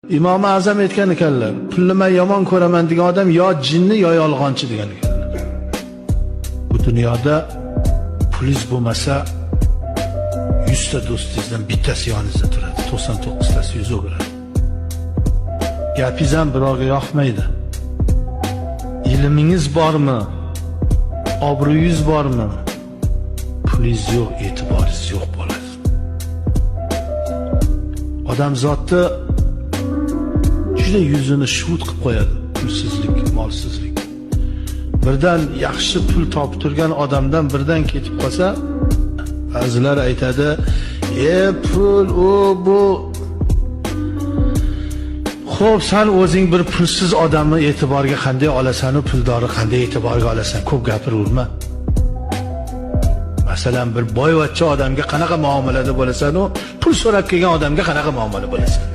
Imom Azam aytgan ekanlar, pulni men yomon ko'raman degan odam yo jinni yo yolg'onchi degan ekanlar. Bu dunyoda pulingiz bo'lmasa 100 ta do'stingizdan bittasi yoningizda turadi, 99 tasi yuz o'giradi. Gapingiz ham birovga yoqmaydi. Ilmingiz bormi? Obro'yingiz bormi? Pulingiz yo'q, e'tiboringiz yo'q bo'ladi. Odam zotni juda yuzini shuvut qilib qo'yadi, pulsizlik, molsizlik. Birdan yaxshi pul topib turgan odamdan birdan ketib qolsa, ba'zilar aytadi, pul u bu. Xo'p, sen o'zing bir pulsiz odamni e'tiborga qanday olasan, u puldorni qanday e'tiborga olasan? Ko'p gapiraverma. Masalan, bir boyvachcha odamga qanaqa muomalada bo'lasan, u pul so'rab kelgan odamga qanaqa muomala bo'lasan?